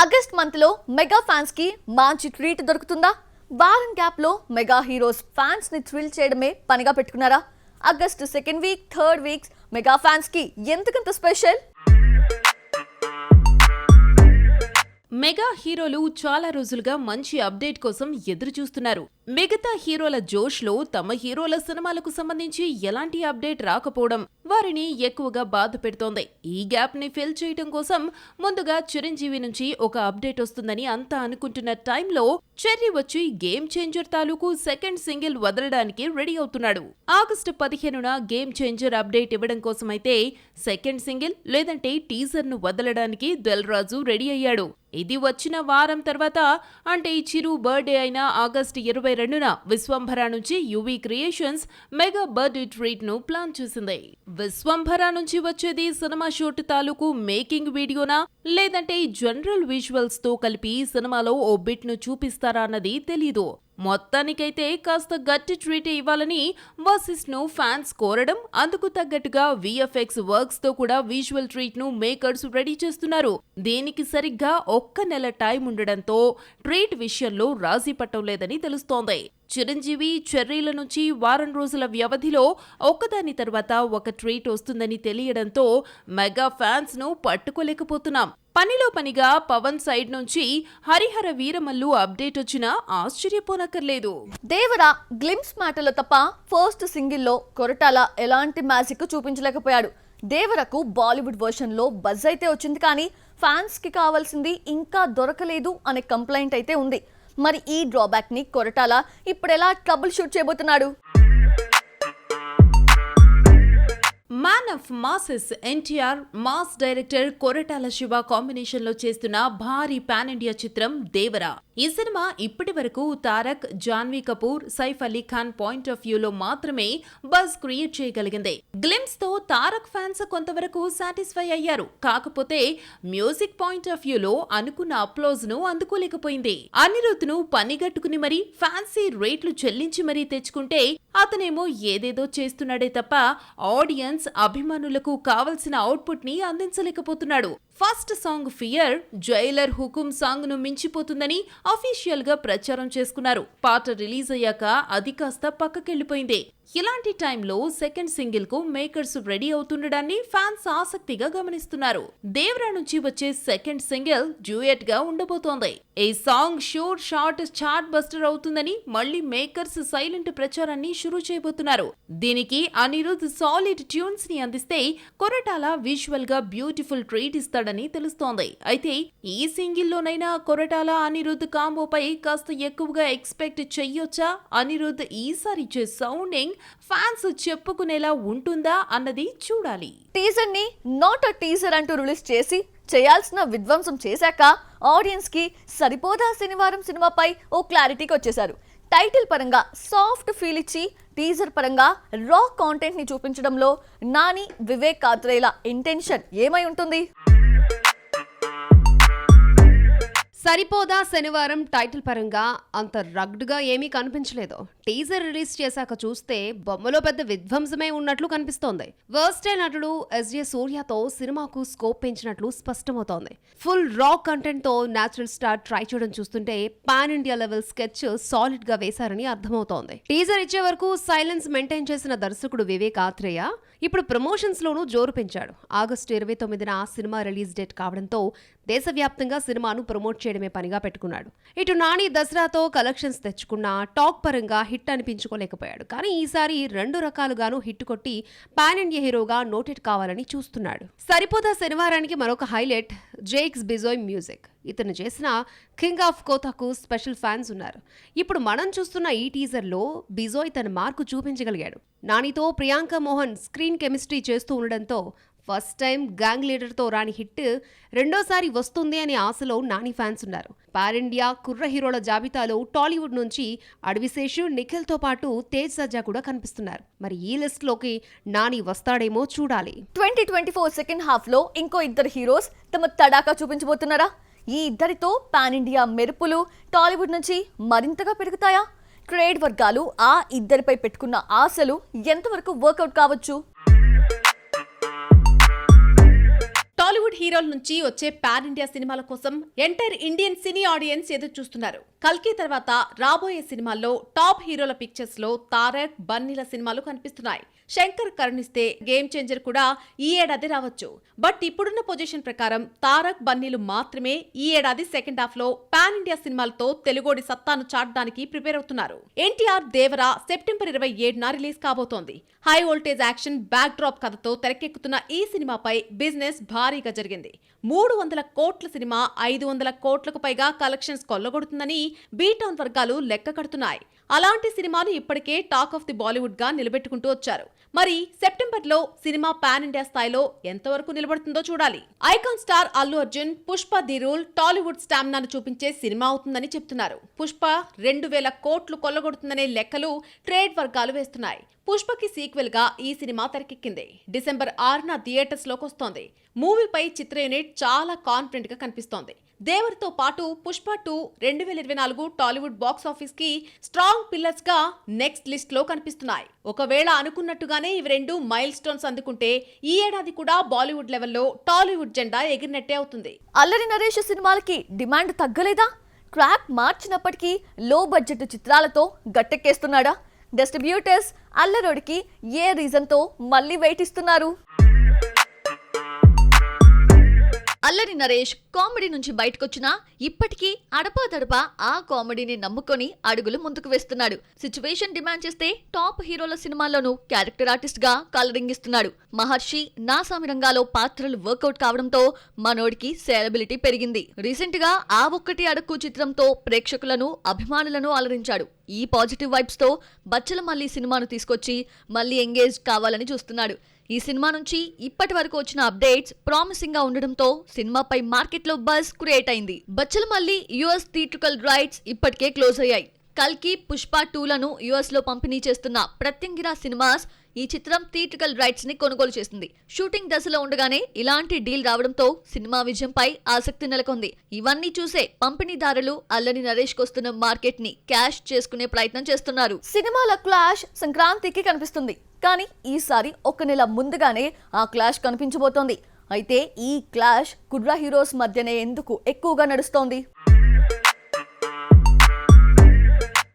August month లో mega fans కి మంచి ట్రీట్ దొరుకుతుందా? వారం గ్యాప్ లో మెగా హీరోస్ ఫ్యాన్స్ ని థ్రిల్ చేయడమే పనిగా పెట్టుకున్నారా? August second week, third weeks mega fans కి ఎందుకంత స్పెషల్? మెగా హీరోలు చాలా రోజులుగా మంచి అప్డేట్ కోసం ఎదురు చూస్తున్నారు. మిగతా హీరోల జోష్లో తమ హీరోల సినిమాలకు సంబంధించి ఎలాంటి అప్డేట్ రాకపోవడం వారిని ఎక్కువగా బాధ పెడుతోంది. ఈ గ్యాప్ ని ఫిల్ చేయడం కోసం ముందుగా చిరంజీవి నుంచి ఒక అప్డేట్ వస్తుందని అంతా అనుకుంటున్న టైంలో చెర్రీ వచ్చి గేమ్ చేంజర్ తాలూకు సెకండ్ సింగిల్ వదలడానికి రెడీ అవుతున్నాడు. ఆగస్టు 15న గేమ్ చేంజర్ అప్డేట్ ఇవ్వడం కోసమైతే సెకండ్ సింగిల్ లేదంటే టీజర్ ను వదలడానికి దిల్ రాజు రెడీ అయ్యాడు. ఇది వచ్చిన వారం తర్వాత అంటే చిరు బర్త్డే అయిన ఆగస్టు 22న విశ్వంభర నుంచి UV creations mega birthday treat ను ప్లాన్ చేసింది. విశ్వంభర నుంచి వచ్చేది సినిమా షూట్ తాలూకు మేకింగ్ వీడియోనా లేదంటే జనరల్ విజువల్స్ తో కలిపి సినిమాలో ఓ బిట్ ను చూపిస్తారా అన్నది తెలీదు. మొత్తానికైతే కాస్త గట్టి ట్రీట్ ఇవ్వాలని వసిస్ట్ ను ఫ్యాన్స్ కోరడం, అందుకు తగ్గట్టుగా విఎఫ్ఎక్స్ వర్క్స్ తో కూడా విజువల్ ట్రీట్ ను మేకర్స్ రెడీ చేస్తున్నారు. దీనికి సరిగ్గా ఒక్క నెల టైం ఉండడంతో ట్రీట్ విషయంలో రాజీ పట్టం లేదని తెలుస్తోంది. చిరంజీవి, చెర్రీల నుంచి వారం రోజుల వ్యవధిలో ఒక్కదాని తర్వాత ఒక ట్రీట్ వస్తుందని తెలియడంతో మెగా ఫ్యాన్స్ ను పట్టుకోలేకపోతున్నాం. పనిలో పనిగా పవన్ సైడ్ నుంచి హరిహర వీరమల్లు అప్డేట్ వచ్చినా ఆశ్చర్యపోనక్కర్లేదు. దేవరా గ్లిమ్స్ మాటలో తప్ప ఫస్ట్ సింగిల్ లో కొరటాల ఎలాంటి మ్యాజిక్ చూపించలేకపోయాడు. దేవరకు బాలీవుడ్ వర్షన్ లో బజ్ అయితే వచ్చింది, కానీ ఫ్యాన్స్ కి కావాల్సింది ఇంకా దొరకలేదు అనే కంప్లైంట్ అయితే ఉంది. మరి ఈ డ్రాబ్యాక్ ని కొరటాల ఇప్పుడెలా ట్రబుల్ షూట్ చేయబోతున్నాడు? Man of masses NTR, mass director Koratala Shiva combination లో చేస్తున్న భారీ పాన్ ఇండియా చిత్రం దేవరా. ఈ సినిమా ఇప్పటి వరకు తారక్, జాన్వీ కపూర్, సైఫ్ అలీ ఖాన్ పాయింట్ ఆఫ్ వ్యూలో మాత్రమే బజ్ క్రియేట్ చేయగలిగింది. గ్లిమ్స్ తో తారక్ ఫ్యాన్స్ కొంతవరకు సాటిస్ఫై అయ్యారు. కాకపోతే మ్యూజిక్ పాయింట్ ఆఫ్ వ్యూలో అనుకున్న అప్లోజ్ ను అందుకోలేకపోయింది. అనిరుద్ ను పనిగట్టుకుని మరీ ఫ్యాన్సీ రేట్లు చెల్లించి మరీ తెచ్చుకుంటే అతనేమో ఏదేదో చేస్తున్నాడే తప్ప ఆడియన్స్, అభిమానులకు కావలసిన అవుట్పుట్ ని అందించలేకపోతున్నాడు. ఫస్ట్ సాంగ్ ఫియర్ జైలర్ హుకుం సాంగ్ ను మించిపోతుందని అఫీషియల్ గా ప్రచారం చేసుకున్నారు. పాట రిలీజ్ అయ్యాక అది కాస్త పక్కకెళ్లిపోయింది. ఇలాంటి టైంలో సెకండ్ సింగిల్ కు మేకర్స్ రెడీ అవుతుండడాన్ని ఫ్యాన్స్ ఆసక్తిగా గమనిస్తున్నారు. దేవరా నుంచి వచ్చే సెకండ్ సింగిల్ డ్యూయట్ గా ఉండబోతోంది. ఈ song sure short chart buster అవుతుందని మళ్లీ మేకర్స్ సైలెంట్ ప్రచారాన్ని షురూ చేయబోతున్నారు. దీనికి అనిరుద్ సాలిడ్ ట్యూన్స్ ని అందిస్తే కొరటాల విజువల్ గా బ్యూటిఫుల్ ట్రీట్ ఇస్తాడని తెలుస్తోంది. అయితే ఈ సింగిల్ లోనైనా కొరటాల, అనిరుద్ కాంబోపై కాస్త ఎక్కువగా ఎక్స్పెక్ట్ చెయ్యొచ్చా? అనిరుద్ ఈసారి ఇచ్చే సౌండింగ్ ఫ్యాన్స్ చెప్పుకునేలా ఉంటుందా అన్నది చూడాలి. టీజర్ ని నాట్ అ టీజర్ అంటూ రిలీజ్ చేసి చేయాల్సిన విధ్వంసం చేశాక ఆడియన్స్ కి సరిపోదా శనివారం సినిమాపై ఓ క్లారిటీకి వచ్చేశారు. టైటిల్ పరంగా సాఫ్ట్ ఫీల్ ఇచ్చి టీజర్ పరంగా రా కాంటెంట్ ని చూపించడంలో నాని, వివేక్ కాత్రేల ఇంటెన్షన్ ఏమై ఉంటుంది? సరిపోదా శనివారం టైటిల్ పరంగా అంత రగ్డ్గా ఏమీ కనిపించలేదు. టీజర్ రిలీజ్ చేశాక చూస్తే బొమ్మలో పెద్ద విధ్వంసమే ఉన్నట్లు కనిపిస్తోంది. వర్స్ట్ నటుడు ఎస్జే సూర్యతో సినిమాకు స్కోప్ పెంచినట్లు స్పష్టమవుతోంది. ఫుల్ రా కంటెంట్ తో న్యాచురల్ స్టార్ ట్రై చేయడం చూస్తుంటే pan India level sketch solid గా వేశారని అర్థమవుతోంది. టీజర్ ఇచ్చే వరకు సైలెన్స్ మెయింటైన్ చేసిన దర్శకుడు వివేక్ ఆత్రేయ ఇప్పుడు ప్రమోషన్స్ లోనూ జోరు పెంచాడు. ఆగస్టు 29న సినిమా రిలీజ్ డేట్ కావడంతో దేశవ్యాప్తంగా సినిమాను ప్రమోట్ చేయడమే పనిగా పెట్టుకున్నాడు. ఇటు నాని దసరాతో కలెక్షన్స్ తెచ్చుకున్నా టాక్ పరంగా హిట్ అనిపించుకోలేకపోయాడు. కానీ ఈసారి రెండు రకాలుగాను హిట్ కొట్టి పాన్ ఇండియా హీరోగా నోటెడ్ కావాలని చూస్తున్నాడు. సరిపోదా శనివారానికి మరొక హైలైట్ జేక్స్ బిజోయ్ మ్యూజిక్. ఇతను చేసిన కింగ్ ఆఫ్ కోతాకు స్పెషల్ ఫ్యాన్స్ ఉన్నారు. ఇప్పుడు మనం చూస్తున్న ఈ టీజర్లో బిజోయ్ తన మార్కు చూపించగలిగాడు. నానితో ప్రియాంక మోహన్ స్క్రీన్ కెమిస్ట్రీ చేస్తూ ఉండడంతో ఫస్ట్ టైం గ్యాంగ్ లీడర్ తో రాని హిట్ రెండోసారి వస్తుంది అనే ఆశలో నాని ఫ్యాన్స్ ఉన్నారు. పాన్ ఇండియా కుర్ర హీరోల జాబితాలో టాలీవుడ్ నుంచి అడవిశేషు, నిఖిల్ తో పాటు తేజ్ సజ్జా కూడా కనిపిస్తున్నారు. మరి ఈ లిస్ట్ లోకి నాని వస్తాడేమో చూడాలి. 2024 సెకండ్ హాఫ్ లో ఇంకో ఇద్దరు హీరోస్ తమ తడాకా చూపించబోతున్నారా? ఈ ఇద్దరితో పాన్ ఇండియా మెరుపులు టాలీవుడ్ నుంచి మరింతగా పెరుగుతాయా? ట్రేడ్ వర్గాలు ఆ ఇద్దరిపై పెట్టుకున్న ఆశలు ఎంతవరకు వర్కౌట్ కావచ్చు? టాలీవుడ్ హీరోల నుంచి వచ్చే పాన్ ఇండియా సినిమాల కోసం ఎంటైర్ ఇండియన్ సినీ ఆడియన్స్ ఎదురు చూస్తున్నారు. కల్కి తర్వాత రాబోయే సినిమాల్లో టాప్ హీరోల పిక్చర్స్ లో తారక్, బన్నీల సినిమాలు కనిపిస్తున్నాయి. శంకర్ కరుణిస్తే గేమ్ చేంజర్ కూడా ఈ ఏడాది రావచ్చు. బట్ ఇప్పుడున్న పొజిషన్ ప్రకారం తారక్, బన్నీలు మాత్రమే ఈ ఏడాది సెకండ్ హాఫ్ లో పాన్ ఇండియా సినిమాలతో తెలుగోడి సత్తాను చాటడానికి ప్రిపేర్ అవుతున్నారు. ఎన్టీఆర్ దేవరా సెప్టెంబర్ 27న రిలీజ్ కాబోతోంది. High voltage action back drop కథతో తెరకెక్కుతున్న ఈ సినిమాపై బిజినెస్ భారీగా జరిగింది. 300 కోట్ల సినిమా 500 కోట్లకు పైగా కలెక్షన్స్ కొల్లగొడుతుందని బీటౌన్ వర్గాలు లెక్క కడుతున్నాయి. అలాంటి సినిమాను ఇప్పటికే టాక్ ఆఫ్ ది బాలీవుడ్ గా నిలబెట్టుకుంటూ వచ్చారు. మరి సెప్టెంబర్ లో సినిమా పాన్ ఇండియా స్థాయిలో ఎంతవరకు నిలబడుతుందో చూడాలి. Icon star Allu Arjun Pushpa the rule Tollywood స్టామినాను చూపించే సినిమా అవుతుందని చెప్తున్నారు. పుష్ప 2000 కోట్లు కొల్లగొడుతుందనే లెక్కలు ట్రేడ్ వర్గాలు వేస్తున్నాయి. పుష్పకి సీక్వెల్ గా ఈ సినిమా తెరకెక్కింది. డిసెంబర్ 6న థియేటర్స్ లోకి వస్తోంది. మూవీపై చిత్ర యూనిట్ చాలా కాన్ఫిడెంట్ గా కనిపిస్తోంది. దేవర్తో పాటు పుష్ప 2 2024 టాలీవుడ్ బాక్స్ ఆఫీస్ కి స్ట్రాంగ్ పిల్లర్స్ గా నెక్స్ట్ లిస్ట్ లో కనిపిస్తున్నాయి. ఒకవేళ అనుకున్నట్టుగానే ఇవి రెండు మైల్ స్టోన్స్ అందుకుంటే ఈ ఏడాది కూడా బాలీవుడ్ లెవెల్లో టాలీవుడ్ జెండా ఎగిరినట్టే అవుతుంది. అల్లరి నరేష్ సినిమాలకి డిమాండ్ తగ్గలేదా? ట్రాక్ మార్చినప్పటికీ లో బడ్జెట్ చిత్రాలతో గట్టెక్కేస్తున్నాడా? డిస్ట్రిబ్యూటర్స్ అల్లరోడికి ఏ రీజన్ తో మళ్ళీ వెయిట్ ఇస్తున్నారు? అల్లరి నరేష్ కామెడీ నుంచి బయటకొచ్చినా ఇప్పటికీ అడపాదడపా ఆ కామెడీని నమ్ముకొని అడుగులు ముందుకు వేస్తున్నాడు. సిచ్యువేషన్ డిమాండ్ చేస్తే టాప్ హీరోల సినిమాల్లోనూ క్యారెక్టర్ ఆర్టిస్ట్ గా కలరింగ్ ఇస్తున్నాడు. మహర్షి, నాసామిరంగాలో పాత్రలు వర్కౌట్ కావడంతో మనోడికి సేలబిలిటీ పెరిగింది. రీసెంట్ గా ఆ ఒక్కటి అడక్కు చిత్రంతో ప్రేక్షకులను, అభిమానులను అలరించాడు. ఈ పాజిటివ్ వైబ్స్ తో బచ్చల మల్లి సినిమాను తీసుకొచ్చి మళ్ళీ ఎంగేజ్ కావాలని చూస్తున్నాడు. ఈ సినిమా నుంచి ఇప్పటి వరకు వచ్చిన అప్డేట్స్ ప్రామిసింగ్ గా ఉండడంతో సినిమాపై మార్కెట్ లో బజ్ క్రియేట్ అయింది. బచ్చల మల్లి యుఎస్ థియేట్రికల్ రైట్స్ ఇప్పటికే క్లోజ్ అయ్యాయి. కల్కి, పుష్ప 2లను యుఎస్ లో పంపిణీ చేస్తున్న ప్రత్యంగిరా సినిమాస్ ఈ చిత్రం థియేట్రికల్ రైట్స్ ని కొనుగోలు చేసింది. షూటింగ్ దశలో ఉండగానే ఇలాంటి డీల్ రావడంతో సినిమా విజయంపై ఆసక్తి నెలకొంది. ఇవన్నీ చూసే పంపిణీదారులు అల్లరి నరేష్ కొస్తున్న మార్కెట్ ని క్యాష్ చేసుకునే ప్రయత్నం చేస్తున్నారు. సినిమాల క్లాష్ సంక్రాంతికి కనిపిస్తుంది. కానీ ఈసారి 1 నెల ముందుగానే ఆ క్లాష్ కనిపించబోతోంది. అయితే ఈ క్లాష్ కుర్రా హీరోస్ మధ్యనే ఎందుకు ఎక్కువగా నడుస్తోంది?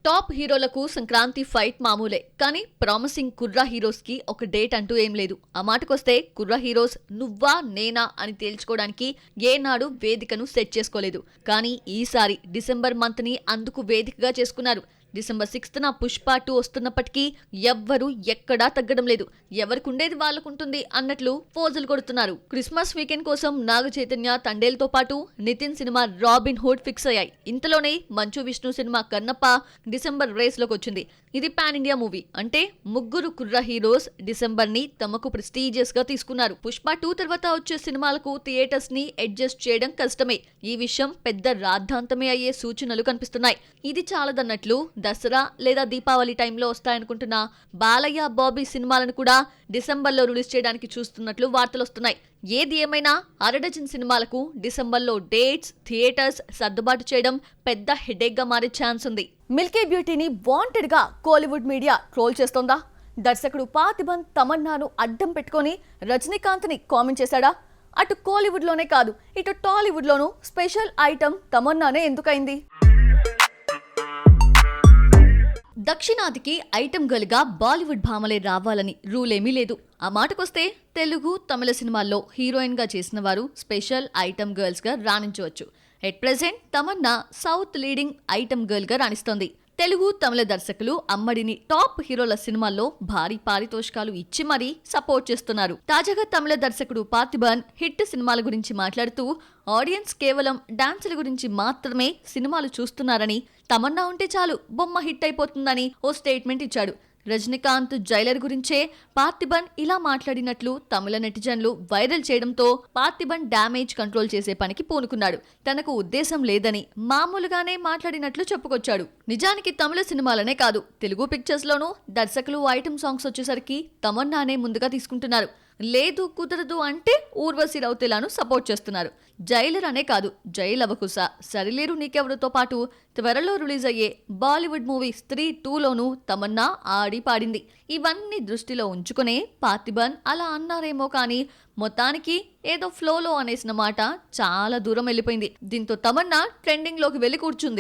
టాప్ హీరోలకు సంక్రాంతి ఫైట్ మామూలే, కానీ ప్రామిసింగ్ కుర్రా హీరోస్ కి ఒక డేట్ అంటూ ఏం లేదు. ఆ మాటకొస్తే కుర్రా హీరోస్ నువ్వా నేనా అని తేల్చుకోవడానికి ఏనాడు వేదికను సెట్ చేసుకోలేదు. కానీ ఈసారి డిసెంబర్ మంత్ ని అందుకు వేదికగా చేసుకున్నారు. డిసెంబర్ 6న పుష్ప 2 వస్తున్నప్పటికీ ఎవ్వరూ ఎక్కడా తగ్గడం లేదు. ఎవరికుండేది వాళ్ళకుంటుంది అన్నట్లు పోజులు కొడుతున్నారు. క్రిస్మస్ వీకెండ్ కోసం నాగ చైతన్య, తండేల్తో పాటు Nithin cinema Robin Hood fix అయ్యాయి. ఇంతలోనే Manchu Vishnu cinema Kannappa December race లోకి వచ్చింది. ఇది పాన్ ఇండియా మూవీ అంటే ముగ్గురు కుర్ర హీరోస్ డిసెంబర్ ని తమకు ప్రెస్టీజియస్ గా తీసుకున్నారు. పుష్ప 2 తర్వాత వచ్చే సినిమాలకు థియేటర్స్ ని అడ్జస్ట్ చేయడం కష్టమే. ఈ విషయం పెద్ద రాద్ధాంతమే అయ్యే సూచనలు కనిపిస్తున్నాయి. ఇది చాలదన్నట్లు దసరా లేదా దీపావళి టైంలో వస్తాయనుకుంటున్న బాలయ్య, బాబీ సినిమాలను కూడా డిసెంబర్లో రిలీజ్ చేయడానికి చూస్తున్నట్లు వార్తలు వస్తున్నాయి. ఏది ఏమైనా అరడజన్ సినిమాలకు డిసెంబర్లో డేట్స్, థియేటర్స్ సర్దుబాటు చేయడం పెద్ద హెడేక్ గా మారే ఛాన్స్ ఉంది. మిల్కీ బ్యూటీని వాంటెడ్ గా కోలీవుడ్ మీడియా ట్రోల్ చేస్తోందా? దర్శకుడు పార్థిబన్ తమన్నాను అడ్డం పెట్టుకొని రజనీకాంత్ ని కామెంట్ చేశాడా? అటు కోలీవుడ్ లోనే కాదు, ఇటు టాలీవుడ్ లోనూ స్పెషల్ ఐటమ్ తమన్నానే ఎందుకైంది? దక్షిణాదికి ఐటమ్ గర్ల్ గా బాలీవుడ్ భామలే రావాలని రూల్ ఏమీ లేదు. ఆ మాటకొస్తే తెలుగు, తమిళ సినిమాల్లో హీరోయిన్ గా చేసిన వారు స్పెషల్ ఐటమ్ గర్ల్స్ గా రాణించవచ్చు. At present Tamannaah south leading item girl గా రాణిస్తోంది. తెలుగు, తమిళ దర్శకులు అమ్మడిని టాప్ హీరోల సినిమాల్లో భారీ పారితోషికాలు ఇచ్చి మరీ సపోర్ట్ చేస్తున్నారు. తాజాగా తమిళ దర్శకుడు పార్థిబన్ హిట్ సినిమాల గురించి మాట్లాడుతూ ఆడియన్స్ కేవలం డాన్సుల గురించి మాత్రమే సినిమాలు చూస్తున్నారని, తమన్నా ఉంటే చాలు బొమ్మ హిట్ అయిపోతుందని ఓ స్టేట్మెంట్ ఇచ్చాడు. రజనీకాంత్ జైలర్ గురించే పార్థిబన్ ఇలా మాట్లాడినట్లు తమిళ నెటిజన్లు వైరల్ చేయడంతో పార్థిబన్ డ్యామేజ్ కంట్రోల్ చేసే పనికి పూనుకున్నాడు. తనకు ఉద్దేశం లేదని మామూలుగానే మాట్లాడినట్లు చెప్పుకొచ్చాడు. నిజానికి తమిళ సినిమాలనే కాదు, తెలుగు పిక్చర్స్ లోనూ దర్శకులు ఐటమ్ సాంగ్స్ వచ్చేసరికి తమన్నానే ముందుగా తీసుకుంటున్నారు. లేదు కుదరదు అంటే ఊర్వశి రౌతేలాను సపోర్ట్ చేస్తున్నారు. జైలర్ అనే కాదు, జైల్ అవకుశ, సరిలేరు నీకెవరితో పాటు త్వరలో రిలీజ్ అయ్యే బాలీవుడ్ మూవీ స్త్రీ 2లోనూ తమన్నా ఆడి పాడింది. ఇవన్నీ దృష్టిలో ఉంచుకునే పార్థిబన్ అలా అన్నారేమో కానీ మొత్తానికి ఏదో ఫ్లోలో అనేసిన మాట చాలా దూరం వెళ్ళిపోయింది. దీంతో తమన్నా ట్రెండింగ్ లోకి వెళ్ళి కూర్చుంది.